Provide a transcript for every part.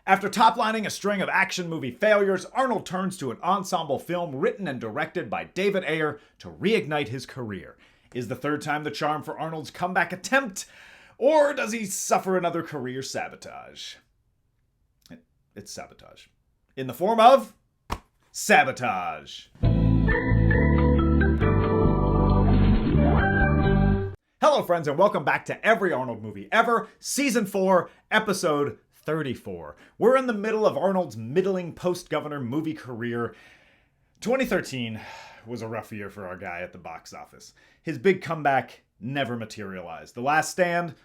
After toplining a string of action movie failures, Arnold turns to an ensemble film written and directed by David Ayer to reignite his career. Is the third time the charm for Arnold's comeback attempt? Or does he suffer another career sabotage? It's sabotage. In the form of Sabotage. Hello friends and welcome back to Every Arnold Movie Ever, Season 4, Episode 34. We're in the middle of Arnold's middling post-governor movie career. 2013 was a rough year for our guy at the box office. His big comeback never materialized. The Last Stand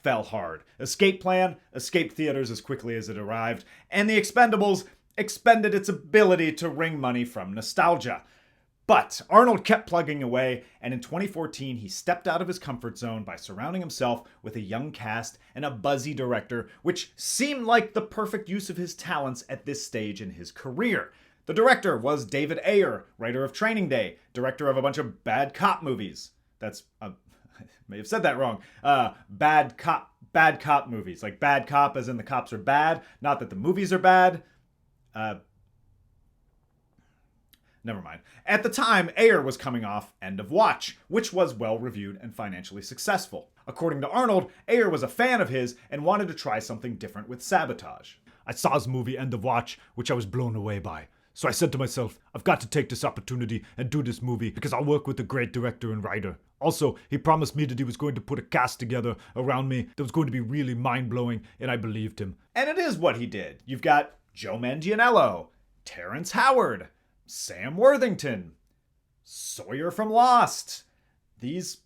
fell hard. Escape Plan escaped theaters as quickly as it arrived. And The Expendables expended its ability to wring money from nostalgia. But Arnold kept plugging away, and in 2014 he stepped out of his comfort zone by surrounding himself with a young cast and a buzzy director, which seemed like the perfect use of his talents at this stage in his career. The director was David Ayer, writer of Training Day, director of a bunch of bad cop movies. That's, I may have said that wrong. Bad cop movies. Like bad cop as in the cops are bad, not that the movies are bad. Never mind. At the time, Ayer was coming off End of Watch, which was well-reviewed and financially successful. According to Arnold, Ayer was a fan of his and wanted to try something different with Sabotage. I saw his movie End of Watch, which I was blown away by. So I said to myself, I've got to take this opportunity and do this movie because I'll work with a great director and writer. Also, he promised me that he was going to put a cast together around me that was going to be really mind-blowing, and I believed him. And it is what he did. You've got Joe Mangienello, Terrence Howard, Sam Worthington, Sawyer from Lost. These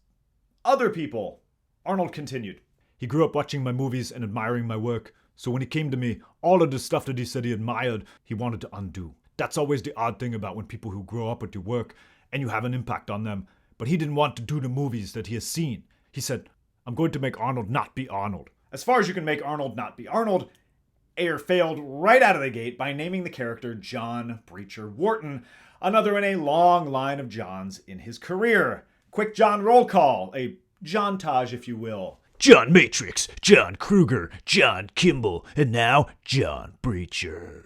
other people. Arnold continued. He grew up watching my movies and admiring my work, so when he came to me, all of the stuff that he said he admired, he wanted to undo. That's always the odd thing about when people who grow up with your work and you have an impact on them, but he didn't want to do the movies that he has seen. He said, I'm going to make Arnold not be Arnold. As far as you can make Arnold not be Arnold, Ayer failed right out of the gate by naming the character John Breacher Wharton, another in a long line of Johns in his career. Quick John roll call, a Johntage if you will. John Matrix, John Kruger, John Kimball, and now John Breacher.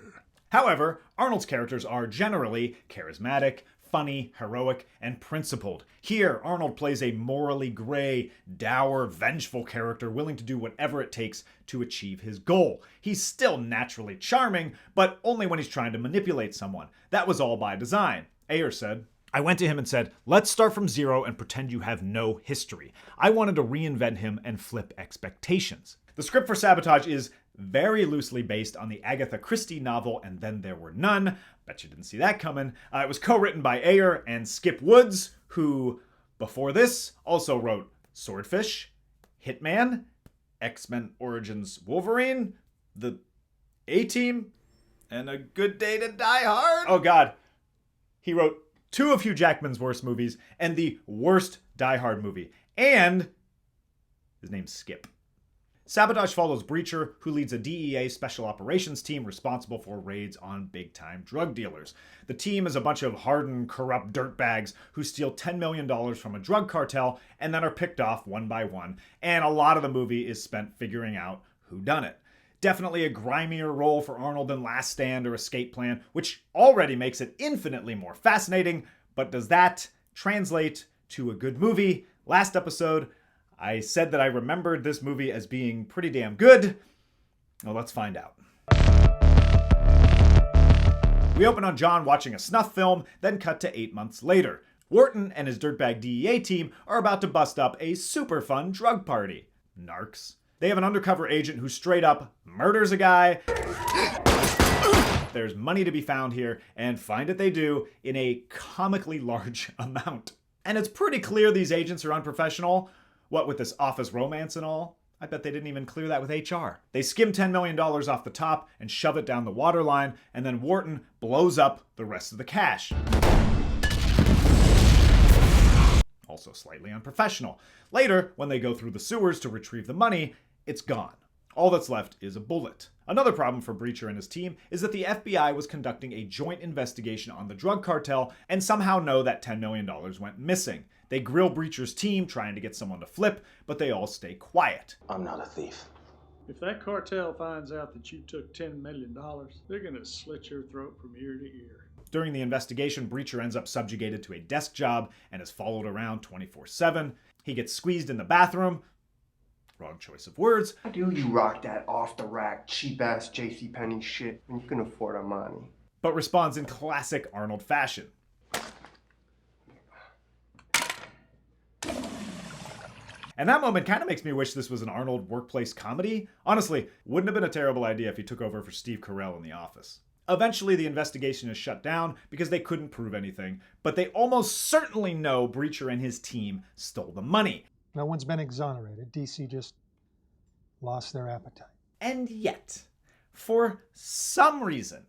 However, Arnold's characters are generally charismatic, funny, heroic, and principled. Here, Arnold plays a morally gray, dour, vengeful character willing to do whatever it takes to achieve his goal. He's still naturally charming, but only when he's trying to manipulate someone. That was all by design. Ayer said, I went to him and said, let's start from zero and pretend you have no history. I wanted to reinvent him and flip expectations. The script for Sabotage is very loosely based on the Agatha Christie novel And Then There Were None. Bet you didn't see that coming. It was co-written by Ayer and Skip Woods, who, before this, also wrote Swordfish, Hitman, X-Men Origins Wolverine, The A-Team, and A Good Day to Die Hard. Oh God. He wrote two of Hugh Jackman's worst movies and the worst Die Hard movie. And his name's Skip. Sabotage follows Breacher, who leads a DEA special operations team responsible for raids on big-time drug dealers. The team is a bunch of hardened, corrupt dirtbags who steal $10 million from a drug cartel and then are picked off one by one, and a lot of the movie is spent figuring out who done it. Definitely a grimier role for Arnold than Last Stand or Escape Plan, which already makes it infinitely more fascinating, but does that translate to a good movie? Last episode, I said that I remembered this movie as being pretty damn good. Well, let's find out. We open on John watching a snuff film, then cut to 8 months later. Wharton and his dirtbag DEA team are about to bust up a super fun drug party. Narcs. They have an undercover agent who straight up murders a guy. There's money to be found here, and find it they do in a comically large amount. And it's pretty clear these agents are unprofessional. What with this office romance and all? I bet they didn't even clear that with HR. They skim $10 million off the top and shove it down the waterline, and then Wharton blows up the rest of the cash. Also slightly unprofessional. Later, when they go through the sewers to retrieve the money, it's gone. All that's left is a bullet. Another problem for Breacher and his team is that the FBI was conducting a joint investigation on the drug cartel and somehow know that $10 million went missing. They grill Breacher's team trying to get someone to flip, but they all stay quiet. I'm not a thief. If that cartel finds out that you took $10 million, they're gonna slit your throat from ear to ear. During the investigation, Breacher ends up subjugated to a desk job and is followed around 24/7. He gets squeezed in the bathroom. Wrong choice of words. How do you rock that off-the-rack, cheap-ass JCPenney shit when you can afford Armani? But responds in classic Arnold fashion. And that moment kind of makes me wish this was an Arnold workplace comedy. Honestly, wouldn't have been a terrible idea if he took over for Steve Carell in The Office. Eventually, the investigation is shut down because they couldn't prove anything, but they almost certainly know Breacher and his team stole the money. No one's been exonerated. DC just lost their appetite. And yet, for some reason,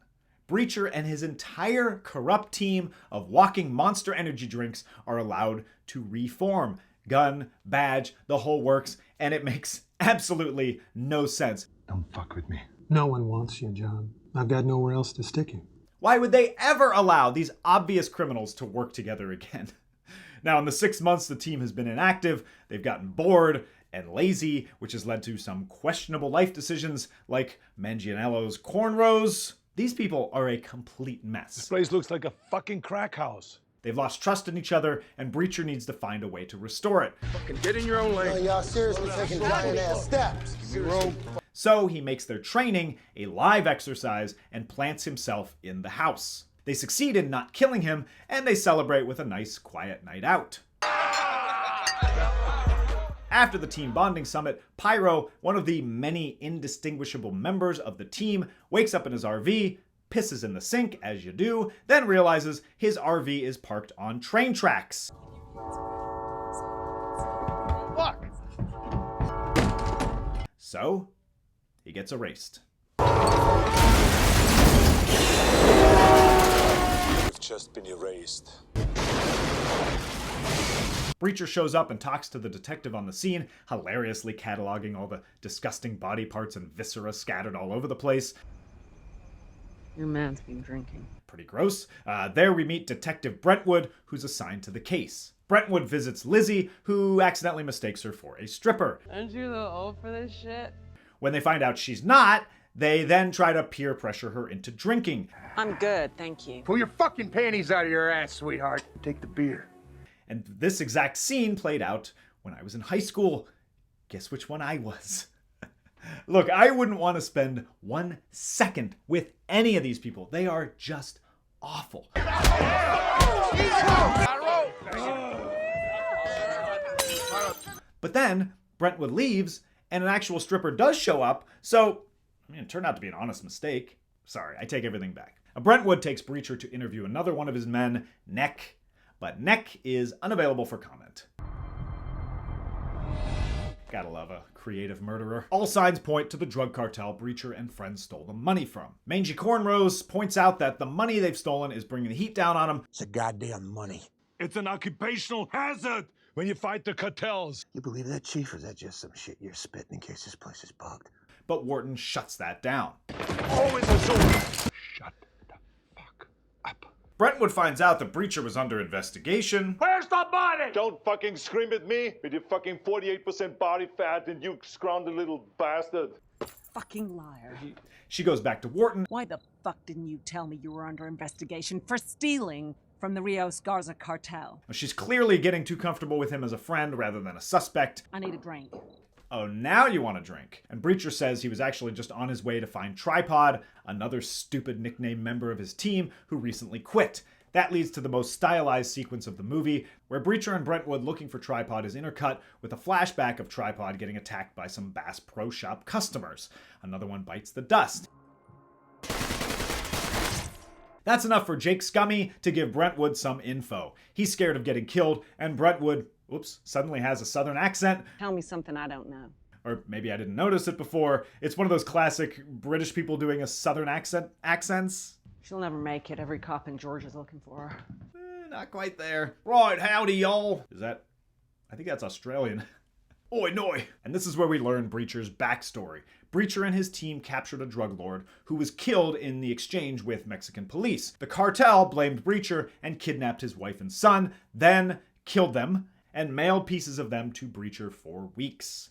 Breacher and his entire corrupt team of walking Monster energy drinks are allowed to reform. Gun, badge, the whole works, and it makes absolutely no sense. Don't fuck with me. No one wants you, John. I've got nowhere else to stick you. Why would they ever allow these obvious criminals to work together again? Now, in the 6 months the team has been inactive, they've gotten bored and lazy, which has led to some questionable life decisions like Mangienello's cornrows. These people are a complete mess. This place looks like a fucking crack house. They've lost trust in each other, and Breacher needs to find a way to restore it. Fucking get in your own lane. Y'all seriously taking giant ass steps. So he makes their training a live exercise and plants himself in the house. They succeed in not killing him, and they celebrate with a nice, quiet night out. After the team bonding summit, Pyro, one of the many indistinguishable members of the team, wakes up in his RV, pisses in the sink, as you do, then realizes his RV is parked on train tracks. Fuck! So, he gets erased. You've just been erased. Breacher shows up and talks to the detective on the scene, hilariously cataloging all the disgusting body parts and viscera scattered all over the place. Your man's been drinking. Pretty gross. There we meet Detective Brentwood, who's assigned to the case. Brentwood visits Lizzie, who accidentally mistakes her for a stripper. Aren't you a little old for this shit? When they find out she's not, they then try to peer pressure her into drinking. I'm good, thank you. Pull your fucking panties out of your ass, sweetheart. Take the beer. And this exact scene played out when I was in high school. Guess which one I was? Look, I wouldn't want to spend 1 second with any of these people. They are just awful. But then Brentwood leaves, and an actual stripper does show up, so it turned out to be an honest mistake. Sorry, I take everything back. Brentwood takes Breacher to interview another one of his men, Neck, but Neck is unavailable for comment. Gotta love a creative murderer. All signs point to the drug cartel Breacher and friends stole the money from. Mangy Cornrows points out that the money they've stolen is bringing the heat down on them. It's a goddamn money. It's an occupational hazard when you fight the cartels. You believe that, Chief, or is that just some shit you're spitting in case this place is bugged? But Wharton shuts that down. Always a zone. Shut the fuck up. Brentwood finds out that Breacher was under investigation. Where's the body? Don't fucking scream at me with your fucking 48% body fat and you scroungy little bastard. Fucking liar. She goes back to Wharton. Why the fuck didn't you tell me you were under investigation for stealing from the Rios Garza cartel? She's clearly getting too comfortable with him as a friend rather than a suspect. I need a drink. Oh, now you want to drink. And Breacher says he was actually just on his way to find Tripod, another stupid nickname member of his team who recently quit. That leads to the most stylized sequence of the movie, where Breacher and Brentwood looking for Tripod is intercut with a flashback of Tripod getting attacked by some Bass Pro Shop customers. Another one bites the dust. That's enough for Jake Scummy to give Brentwood some info. He's scared of getting killed, and Brentwood, suddenly has a southern accent. Tell me something I don't know. Or maybe I didn't notice it before. It's one of those classic British people doing a southern accents. She'll never make it. Every cop in Georgia's looking for her. Not quite there. Right, howdy, y'all. I think that's Australian. Oi, noi. And this is where we learn Breacher's backstory. Breacher and his team captured a drug lord who was killed in the exchange with Mexican police. The cartel blamed Breacher and kidnapped his wife and son, then killed them and mailed pieces of them to Breacher for weeks.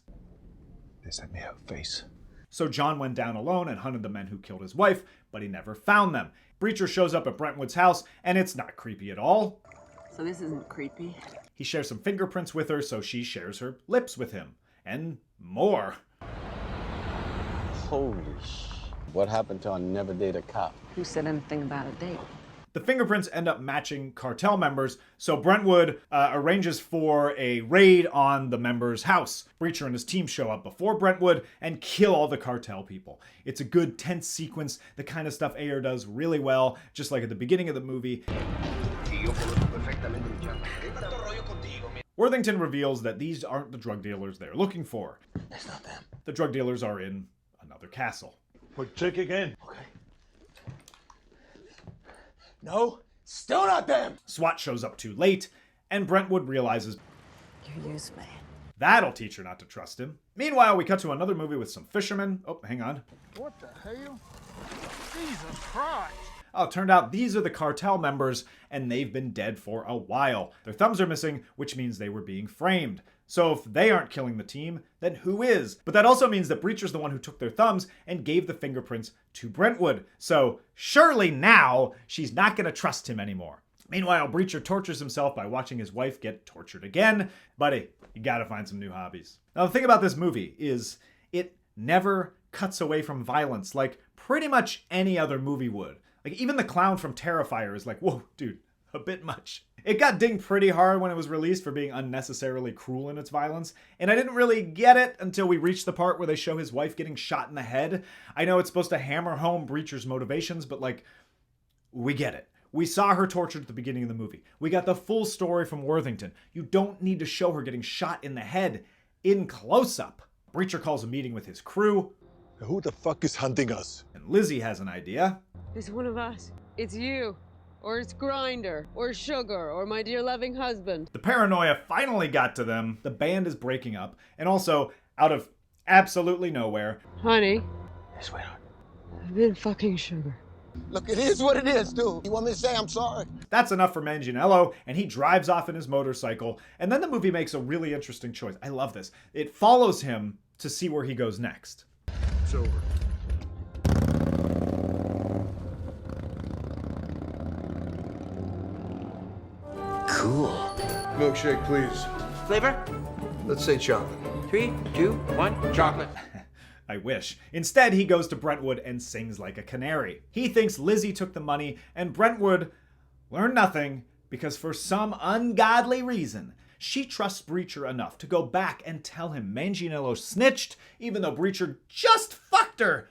They sent me a face. So John went down alone and hunted the men who killed his wife, but he never found them. Breacher shows up at Brentwood's house, and it's not creepy at all. So this isn't creepy. He shares some fingerprints with her, so she shares her lips with him. And more. Holy sh! What happened to I Never Date a Cop? Who said anything about a date? The fingerprints end up matching cartel members, so Brentwood arranges for a raid on the members' house. Breacher and his team show up before Brentwood and kill all the cartel people. It's a good, tense sequence, the kind of stuff Ayer does really well, just like at the beginning of the movie. Worthington reveals that these aren't the drug dealers they're looking for. That's not them. The drug dealers are in another castle. But check again. Okay. No, still not them. SWAT shows up too late, and Brentwood realizes You use me. that'll teach her not to trust him. Meanwhile, we cut to another movie with some fishermen. Oh, hang on. What the hell? Jesus Christ! Oh, it turned out these are the cartel members, and they've been dead for a while. Their thumbs are missing, which means they were being framed. So if they aren't killing the team, then who is? But that also means that Breacher's the one who took their thumbs and gave the fingerprints to Brentwood. So surely now she's not going to trust him anymore. Meanwhile, Breacher tortures himself by watching his wife get tortured again. Buddy, you gotta find some new hobbies. Now the thing about this movie is it never cuts away from violence like pretty much any other movie would. Like even the clown from Terrifier is like, whoa, dude, a bit much. It got dinged pretty hard when it was released for being unnecessarily cruel in its violence, and I didn't really get it until we reached the part where they show his wife getting shot in the head. I know it's supposed to hammer home Breacher's motivations, but like, we get it. We saw her tortured at the beginning of the movie. We got the full story from Worthington. You don't need to show her getting shot in the head in close-up. Breacher calls a meeting with his crew. Who the fuck is hunting us? And Lizzie has an idea. It's one of us. It's you. Or it's Grinder. Or Sugar. Or my dear loving husband. The paranoia finally got to them. The band is breaking up. And also, out of absolutely nowhere... Honey. Yes, sweetheart. I've been fucking Sugar. Look, it is what it is, dude. You want me to say I'm sorry? That's enough for Mangienello, and he drives off in his motorcycle. And then the movie makes a really interesting choice. I love this. It follows him to see where he goes next. It's over. Cool. Milkshake, please. Flavor? Let's say chocolate. 3, 2, 1, chocolate. I wish. Instead, he goes to Brentwood and sings like a canary. He thinks Lizzie took the money, and Brentwood learned nothing because for some ungodly reason, she trusts Breacher enough to go back and tell him Mangienello snitched, even though Breacher just fucked her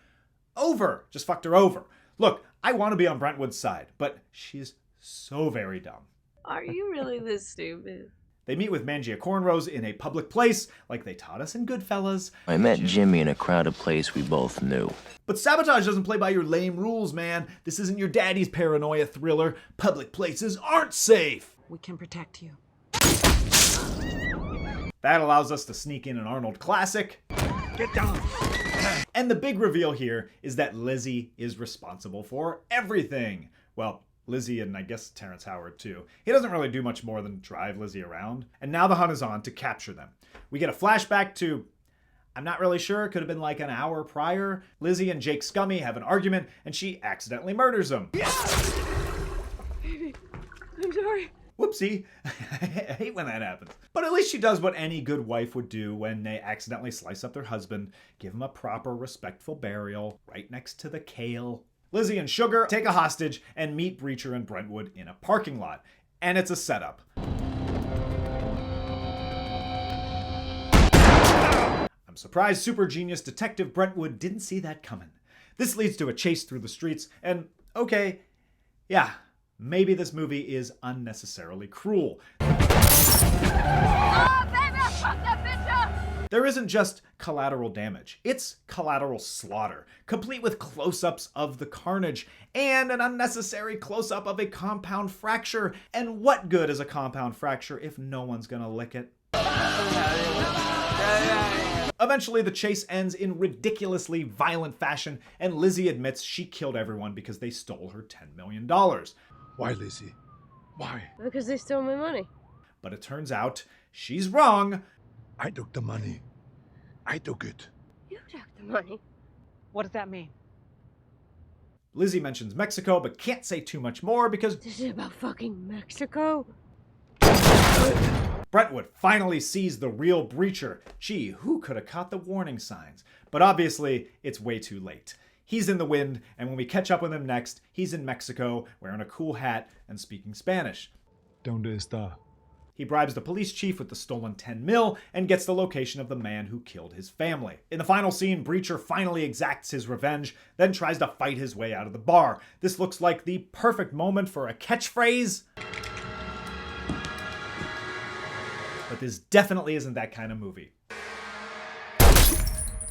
over. Just fucked her over. Look, I want to be on Brentwood's side, but she's so very dumb. Are you really this stupid? They meet with Mangia Cornrows in a public place, like they taught us in Goodfellas. I met Jimmy in a crowded place we both knew. But Sabotage doesn't play by your lame rules, man. This isn't your daddy's paranoia thriller. Public places aren't safe. We can protect you. That allows us to sneak in an Arnold classic. Get down! And the big reveal here is that Lizzie is responsible for everything. Well, Lizzie and I guess Terrence Howard too. He doesn't really do much more than drive Lizzie around. And now the hunt is on to capture them. We get a flashback to, I'm not really sure, it could have been like an hour prior. Lizzie and Jake Scummy have an argument and she accidentally murders him. Baby, I'm sorry. Whoopsie. I hate when that happens. But at least she does what any good wife would do when they accidentally slice up their husband. Give him a proper, respectful burial right next to the kale. Lizzie and Sugar take a hostage and meet Breacher and Brentwood in a parking lot. And it's a setup. I'm surprised super genius detective Brentwood didn't see that coming. This leads to a chase through the streets, and okay, yeah, maybe this movie is unnecessarily cruel. There isn't just collateral damage, it's collateral slaughter, complete with close-ups of the carnage, and an unnecessary close-up of a compound fracture. And what good is a compound fracture if no one's gonna lick it? Eventually, the chase ends in ridiculously violent fashion, and Lizzie admits she killed everyone because they stole her $10 million. Why, Lizzie? Why? Because they stole my money. But it turns out she's wrong. I took the money. I took it. You took the money. What does that mean? Lizzie mentions Mexico, but can't say too much more because This is about fucking Mexico? Brentwood finally sees the real breacher. Gee, who could have caught the warning signs? But obviously, it's way too late. He's in the wind, and when we catch up with him next, he's in Mexico, wearing a cool hat and speaking Spanish. ¿Dónde está? He bribes the police chief with the stolen 10 mil and gets the location of the man who killed his family. In the final scene, Breacher finally exacts his revenge, then tries to fight his way out of the bar. This looks like the perfect moment for a catchphrase. But this definitely isn't that kind of movie.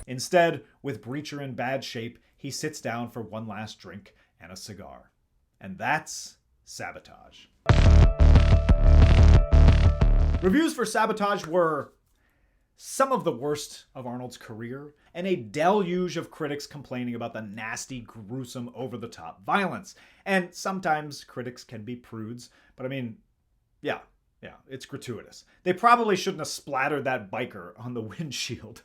Instead, with Breacher in bad shape, he sits down for one last drink and a cigar. And that's Sabotage. Reviews for Sabotage were some of the worst of Arnold's career, and a deluge of critics complaining about the nasty, gruesome, over-the-top violence. And sometimes critics can be prudes, but I mean, yeah, it's gratuitous. They probably shouldn't have splattered that biker on the windshield.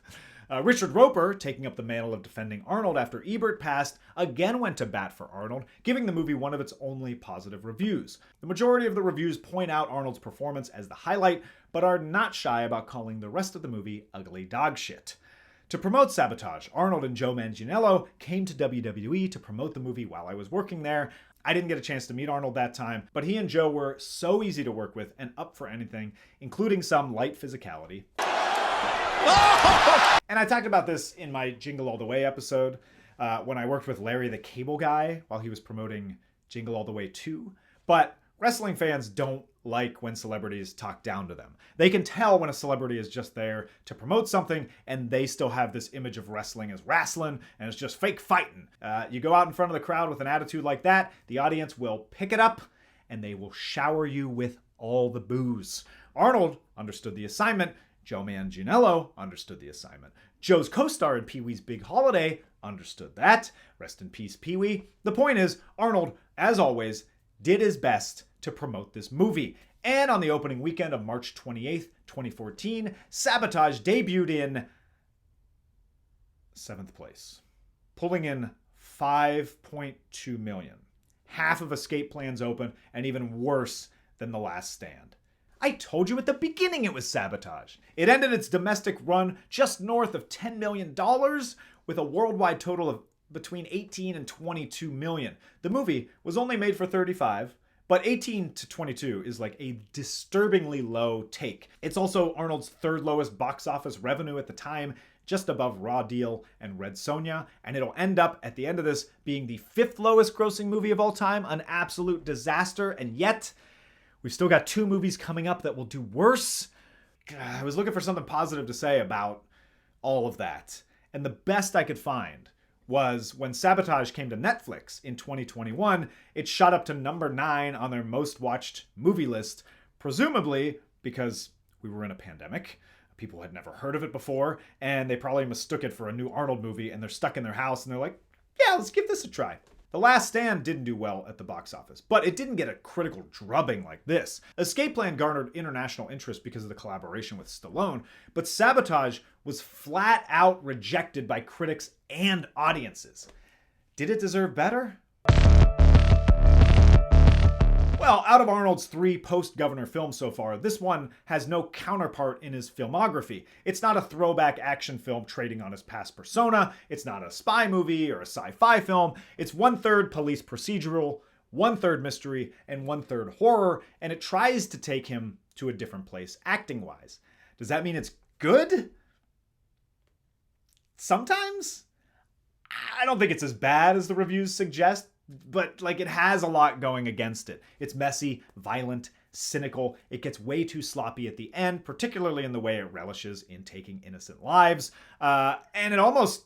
Richard Roper, taking up the mantle of defending Arnold after Ebert passed, again went to bat for Arnold, giving the movie one of its only positive reviews. The majority of the reviews point out Arnold's performance as the highlight, but are not shy about calling the rest of the movie ugly dog shit. To promote Sabotage, Arnold and Joe Mangienello came to WWE to promote the movie while I was working there. I didn't get a chance to meet Arnold that time, but he and Joe were so easy to work with and up for anything, including some light physicality. And I talked about this in my Jingle All the Way episode when I worked with Larry the Cable Guy while he was promoting Jingle All the Way 2. But wrestling fans don't like when celebrities talk down to them. They can tell when a celebrity is just there to promote something and they still have this image of wrestling as wrestling and it's just fake fighting. You go out in front of the crowd with an attitude like that, the audience will pick it up and they will shower you with all the booze. Arnold understood the assignment. Joe Mangienello understood the assignment. Joe's co-star in Pee Wee's Big Holiday understood that. Rest in peace, Pee Wee. The point is, Arnold, as always, did his best to promote this movie. And on the opening weekend of March 28th, 2014, Sabotage debuted in 7th place, pulling in $5.2 million. Half of Escape Plan's Open, and even worse than The Last Stand. I told you at the beginning it was Sabotage. It ended its domestic run just north of $10 million with a worldwide total of between 18 and 22 million. The movie was only made for 35, but 18 to 22 is like a disturbingly low take. It's also Arnold's third lowest box office revenue at the time, just above Raw Deal and Red Sonja, and it'll end up at the end of this being the 5th lowest grossing movie of all time, an absolute disaster, and yet we've still got 2 movies coming up that will do worse. I was looking for something positive to say about all of that. And the best I could find was when Sabotage came to Netflix in 2021, it shot up to number 9 on their most watched movie list, presumably because we were in a pandemic. People had never heard of it before, and they probably mistook it for a new Arnold movie, and they're stuck in their house, and they're like, yeah, let's give this a try. The Last Stand didn't do well at the box office, but it didn't get a critical drubbing like this. Escape Plan garnered international interest because of the collaboration with Stallone, but Sabotage was flat out rejected by critics and audiences. Did it deserve better? Well, out of Arnold's 3 post-Governor films so far, this one has no counterpart in his filmography. It's not a throwback action film trading on his past persona. It's not a spy movie or a sci-fi film. It's 1/3 police procedural, 1/3 mystery, and 1/3 horror, and it tries to take him to a different place acting-wise. Does that mean it's good? Sometimes? I don't think it's as bad as the reviews suggest. But it has a lot going against it. It's messy, violent, cynical. It gets way too sloppy at the end, particularly in the way it relishes in taking innocent lives. And it almost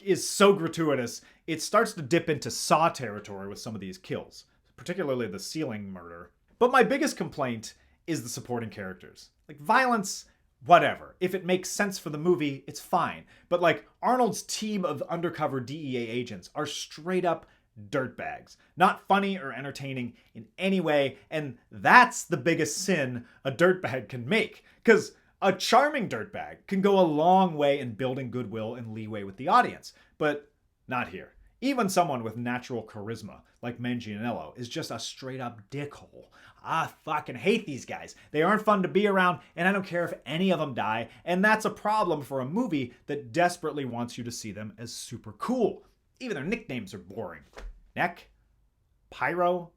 is so gratuitous, it starts to dip into Saw territory with some of these kills, particularly the ceiling murder. But my biggest complaint is the supporting characters. Violence, whatever. If it makes sense for the movie, it's fine. But Arnold's team of undercover DEA agents are straight up dirtbags. Not funny or entertaining in any way, and that's the biggest sin a dirtbag can make. Because a charming dirtbag can go a long way in building goodwill and leeway with the audience. But Not here. Even someone with natural charisma, like Mangienello, is just a straight-up dickhole. I fucking hate these guys. They aren't fun to be around, and I don't care if any of them die, and that's a problem for a movie that desperately wants you to see them as super cool. Even their nicknames are boring. Neck? Pyro?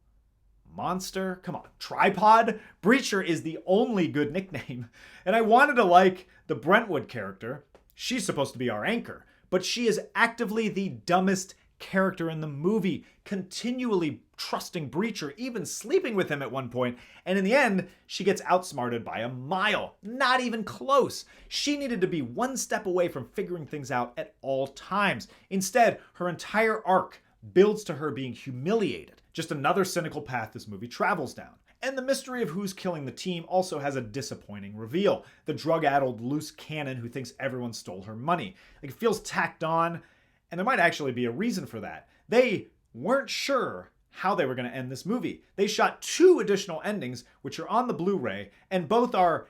Monster? Come on, Tripod? Breacher is the only good nickname. And I wanted to like the Brentwood character. She's supposed to be our anchor, but she is actively the dumbest character in the movie, continually trusting Breacher, even sleeping with him at one point, and in the end, she gets outsmarted by a mile. Not even close. She needed to be one step away from figuring things out at all times. Instead, her entire arc builds to her being humiliated. Just another cynical path this movie travels down. And the mystery of who's killing the team also has a disappointing reveal. The drug-addled loose cannon who thinks everyone stole her money. Like, it feels tacked on, and there might actually be a reason for that. They weren't sure how they were going to end this movie. They shot 2 additional endings, which are on the Blu-ray, and both are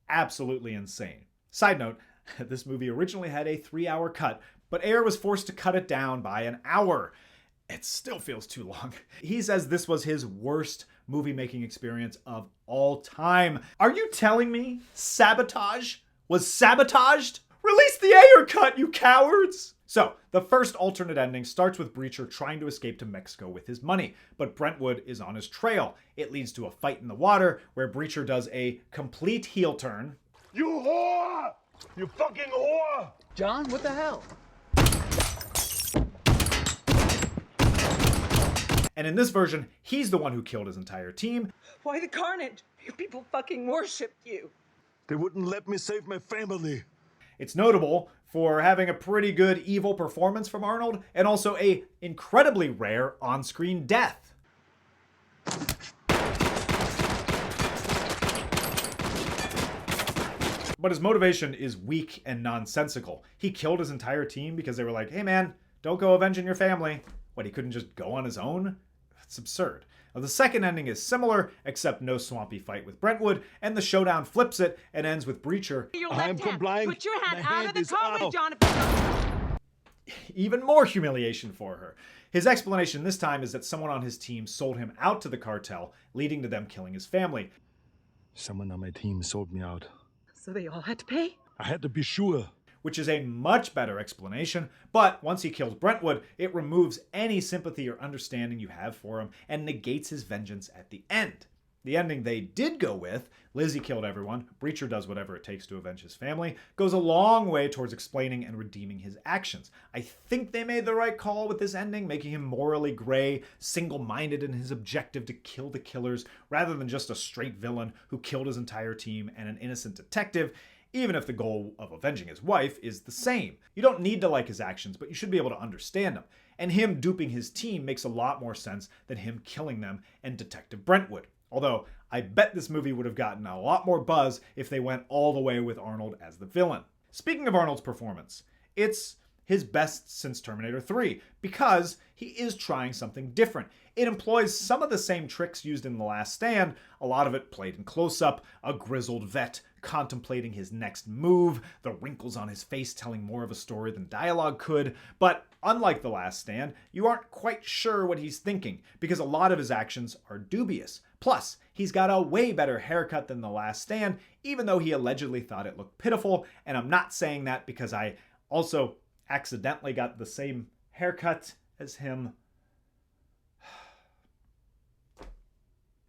absolutely insane. Side note, this movie originally had a 3-hour cut, but Ayer was forced to cut it down by an hour. It still feels too long. He says this was his worst movie-making experience of all time. Are you telling me Sabotage was sabotaged? Release the Ayer Cut, you cowards! So, the first alternate ending starts with Breacher trying to escape to Mexico with his money, but Brentwood is on his trail. It leads to a fight in the water where Breacher does a complete heel turn. You whore! You fucking whore! John, what the hell? And in this version, he's the one who killed his entire team. Why the carnage? Your people fucking worshipped you. They wouldn't let me save my family. It's notable for having a pretty good evil performance from Arnold, and also a incredibly rare on-screen death. But his motivation is weak and nonsensical. He killed his entire team because they were like, hey man, don't go avenging your family. What, he couldn't just go on his own? That's absurd. Now, the second ending is similar, except no swampy fight with Brentwood, and the showdown flips it and ends with Breacher. I'm complying. Put your hand out of the is car, out. Jonathan. Even more humiliation for her. His explanation this time is that someone on his team sold him out to the cartel, leading to them killing his family. Someone on my team sold me out. So they all had to pay? I had to be sure. Which is a much better explanation, but once he kills Brentwood, it removes any sympathy or understanding you have for him and negates his vengeance at the end. The ending they did go with, Lizzie killed everyone, Breacher does whatever it takes to avenge his family, goes a long way towards explaining and redeeming his actions. I think they made the right call with this ending, making him morally gray, single-minded in his objective to kill the killers, rather than just a straight villain who killed his entire team and an innocent detective, even if the goal of avenging his wife is the same. You don't need to like his actions, but you should be able to understand them. And him duping his team makes a lot more sense than him killing them and Detective Brentwood. Although, I bet this movie would have gotten a lot more buzz if they went all the way with Arnold as the villain. Speaking of Arnold's performance, it's his best since Terminator 3, because he is trying something different. It employs some of the same tricks used in The Last Stand, a lot of it played in close-up, a grizzled vet contemplating his next move, the wrinkles on his face telling more of a story than dialogue could, but unlike The Last Stand, you aren't quite sure what he's thinking, because a lot of his actions are dubious. Plus, he's got a way better haircut than The Last Stand, even though he allegedly thought it looked pitiful, and I'm not saying that because I also accidentally got the same haircut as him.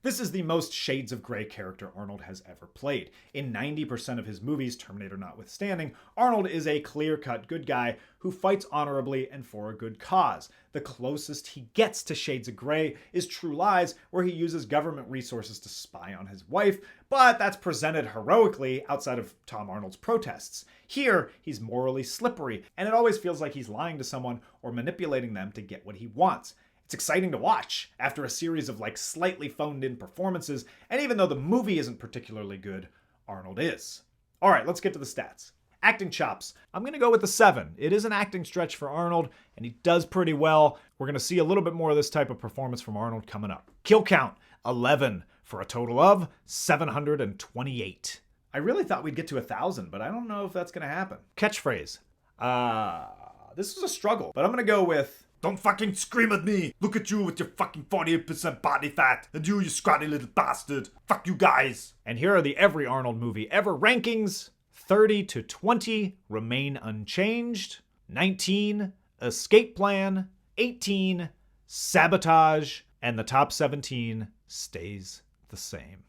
This is the most shades of gray character Arnold has ever played. In 90% of his movies, Terminator notwithstanding, Arnold is a clear-cut good guy who fights honorably and for a good cause. The closest he gets to shades of gray is True Lies, where he uses government resources to spy on his wife, but that's presented heroically outside of Tom Arnold's protests. Here, he's morally slippery, and it always feels like he's lying to someone or manipulating them to get what he wants. It's exciting to watch after a series of slightly phoned in performances, and even though the movie isn't particularly good, Arnold is. Alright, let's get to the stats. Acting chops. I'm going to go with a 7. It is an acting stretch for Arnold, and he does pretty well. We're going to see a little bit more of this type of performance from Arnold coming up. Kill count, 11, for a total of 728. I really thought we'd get to 1,000, but I don't know if that's going to happen. Catchphrase. This is a struggle, but I'm gonna go with Don't fucking scream at me! Look at you with your fucking 48% body fat! And you scrawny little bastard! Fuck you guys! And here are the every Arnold movie ever rankings. 30 to 20 remain unchanged. 19, Escape Plan. 18, Sabotage. And the top 17 stays the same.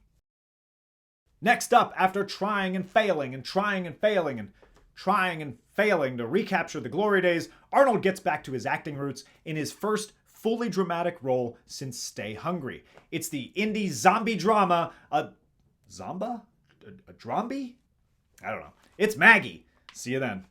Next up, after trying and failing and trying and failing and trying and failing to recapture the glory days, Arnold gets back to his acting roots in his first fully dramatic role since Stay Hungry. It's the indie zombie drama, A Drombie? I don't know. It's Maggie. See you then.